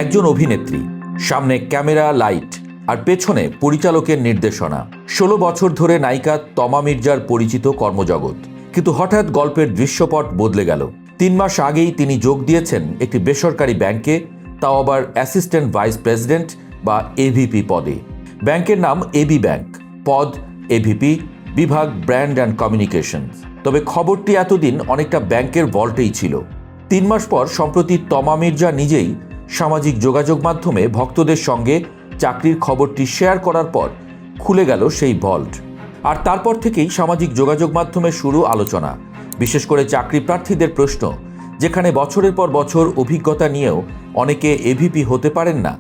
একজন অভিনেত্রী, সামনে ক্যামেরা, লাইট আর পেছনে পরিচালকের নির্দেশনা। 16 বছর ধরে নায়িকা তমা মির্জার পরিচিত কর্মজগৎ, কিন্তু হঠাৎ গল্পের দৃশ্যপট বদলে গেল। 3 মাস আগেই তিনি যোগ দিয়েছেন একটি বেসরকারি ব্যাংকে, তাও আবার অ্যাসিস্ট্যান্ট ভাইস প্রেসিডেন্ট বা এভিপি পদে। ব্যাংকের নাম এবি ব্যাংক, পদ এভিপি, বিভাগ ব্র্যান্ড অ্যান্ড কমিউনিকেশনস। তবে খবরটি এতদিন অনেকটা ব্যাংকের ভল্টেই ছিল। 3 মাস পর সম্প্রতি তমা মির্জা নিজেই সামাজিক যোগাযোগ মাধ্যমে ভক্তদের সঙ্গে চাকরির খবরটি শেয়ার করার পর খুলে গেল সেই ভল্ট। আর তারপর থেকেই সামাজিক যোগাযোগ মাধ্যমে শুরু আলোচনা, বিশেষ করে চাকরি প্রার্থীদের প্রশ্ন, যেখানে বছরের পর বছর অভিজ্ঞতা নিয়েও অনেকে এভিপি হতে পারেন না,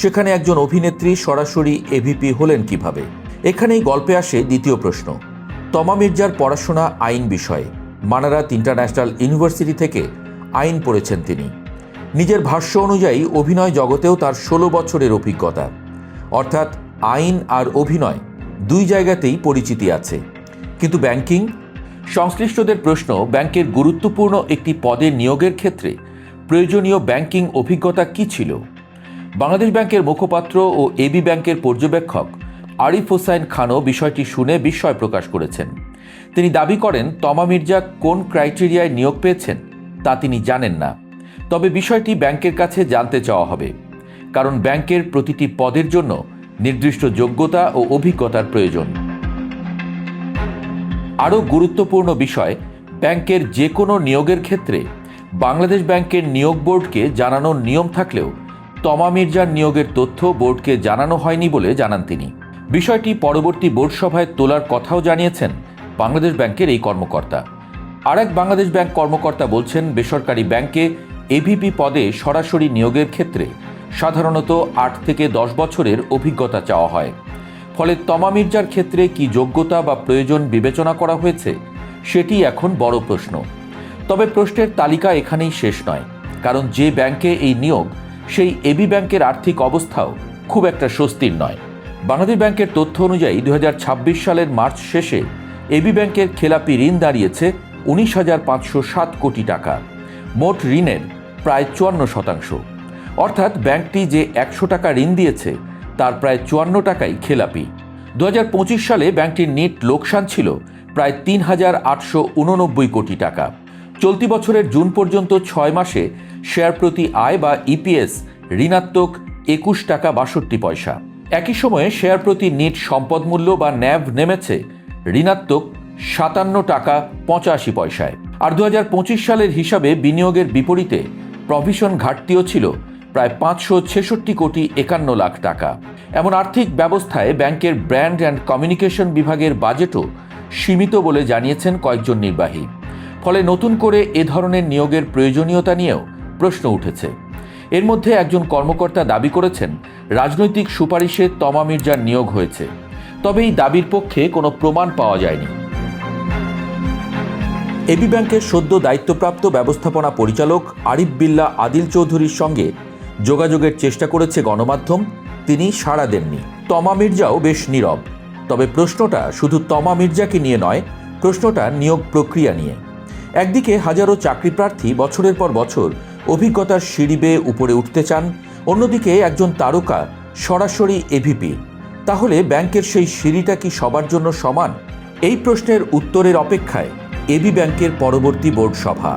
সেখানে একজন অভিনেত্রী সরাসরি এভিপি হলেন কিভাবে। এখানেই গল্পে আসে দ্বিতীয় প্রশ্ন। তমা মির্জার পড়াশোনা আইন বিষয়ে। মানারাত ইন্টারন্যাশনাল ইউনিভার্সিটি থেকে আইন পড়েছেন তিনি। নিজের ভাষ্য অনুযায়ী অভিনয় জগতেও তার 16 বছরের অভিজ্ঞতা, অর্থাৎ আইন আর অভিনয় দুই জায়গাতেই পরিচিতি আছে। কিন্তু ব্যাংকিং? সংশ্লিষ্টদের প্রশ্ন, ব্যাংকের গুরুত্বপূর্ণ একটি পদে নিয়োগের ক্ষেত্রে প্রয়োজনীয় ব্যাংকিং অভিজ্ঞতা কী ছিল? বাংলাদেশ ব্যাংকের মুখপাত্র ও এবি ব্যাংকের পর্যবেক্ষক আরিফ হোসাইন খানও বিষয়টি শুনে বিস্ময় প্রকাশ করেছেন। তিনি দাবি করেন, তমা মির্জা কোন ক্রাইটেরিয়ায় নিয়োগ পেয়েছেন তা তিনি জানেন না, তবে বিষয়টি ব্যাংকের কাছে জানতে চাওয়া হবে, কারণ ব্যাংকের প্রতিটি পদের জন্য নির্দিষ্ট যোগ্যতা ও অভিজ্ঞতার প্রয়োজন। আরও গুরুত্বপূর্ণ বিষয়, ব্যাংকের যে কোনো নিয়োগের ক্ষেত্রে বাংলাদেশ ব্যাংকের নিয়োগ বোর্ডকে জানানোর নিয়ম থাকলেও তমা মির্জার নিয়োগের তথ্য বোর্ডকে জানানো হয়নি বলে জানান তিনি। বিষয়টি পরবর্তী বোর্ড সভায় তোলার কথাও জানিয়েছেন বাংলাদেশ ব্যাংকের এই কর্মকর্তা। আরেক বাংলাদেশ ব্যাংক কর্মকর্তা বলছেন, বেসরকারি ব্যাংকে এভিপি পদে সরাসরি নিয়োগের ক্ষেত্রে সাধারণত 8 থেকে 10 বছরের অভিজ্ঞতা চাওয়া হয়। ফলে তমা মির্জার ক্ষেত্রে কি যোগ্যতা বা প্রয়োজন বিবেচনা করা হয়েছে, সেটি এখন বড় প্রশ্ন। তবে প্রশ্নের তালিকা এখানেই শেষ নয়, কারণ যে ব্যাংকে এই নিয়োগ, সেই এবি ব্যাংকের আর্থিক অবস্থাও খুব একটা স্বস্তির নয়। বাংলাদেশ ব্যাংকের তথ্য অনুযায়ী 2026 সালের মার্চ শেষে এবি ব্যাংকের খেলাপি ঋণ দাঁড়িয়েছে 19,507 কোটি টাকা। মোট ঋণের প্রায় 54%, অর্থাৎ ব্যাংকটি যে 100 টাকা ঋণ দিয়েছে তার প্রায় 54 টাকাই খেলাপি। 2025 সালে ব্যাংকটির নেট লোকসান ছিল প্রায় 3,889 কোটি টাকা। চলতি বছরের জুন পর্যন্ত 6 মাসে শেয়ার প্রতি আয় বা ইপিএস ঋণাত্মক 21 টাকা 62 পয়সা। একই সময়ে শেয়ার প্রতি নিট সম্পদ মূল্য বা ন্যাভ নেমেছে ঋণাত্মক 57 টাকা 85 পয়সায়। আর 2025 সালের হিসাবে বিনিয়োগের বিপরীতে প্রভিশন ঘাটতিও ছিল প্রায় 566 কোটি 51 লাখ টাকা। এমন আর্থিক ব্যবস্থায় ব্যাংকের ব্র্যান্ড অ্যান্ড কমিউনিকেশন বিভাগের বাজেটও সীমিত বলে জানিয়েছেন কয়েকজন নির্বাহী। ফলে নতুন করে এ ধরনের নিয়োগের প্রয়োজনীয়তা নিয়েও প্রশ্ন উঠেছে। এর মধ্যে একজন কর্মকর্তা দাবি করেছেন, রাজনৈতিক সুপারিশে তমা মির্জার নিয়োগ হয়েছে, তবে এই দাবির পক্ষে কোনো প্রমাণ পাওয়া যায়নি। এবি ব্যাংকের সদ্য দায়িত্বপ্রাপ্ত ব্যবস্থাপনা পরিচালক আরিফ বিল্লাহ আদিল চৌধুরীর সঙ্গে যোগাযোগের চেষ্টা করেছে গণমাধ্যম, তিনি সাড়া দেননি। তমা মির্জাও বেশ নীরব। তবে প্রশ্নটা শুধু তমা মির্জাকে নিয়ে নয়, প্রশ্নটা নিয়োগ প্রক্রিয়া নিয়ে। একদিকে হাজারো চাকরি প্রার্থী বছরের পর বছর অভিজ্ঞতার সিঁড়ি বেয়ে উপরে উঠতে চান, অন্যদিকে একজন তারকা সরাসরি এভিপি। তাহলে ব্যাংকের সেই সিঁড়িটা কি সবার জন্য সমান? এই প্রশ্নের উত্তরের অপেক্ষায় এবি ব্যাংকের পরবর্তী বোর্ড সভা।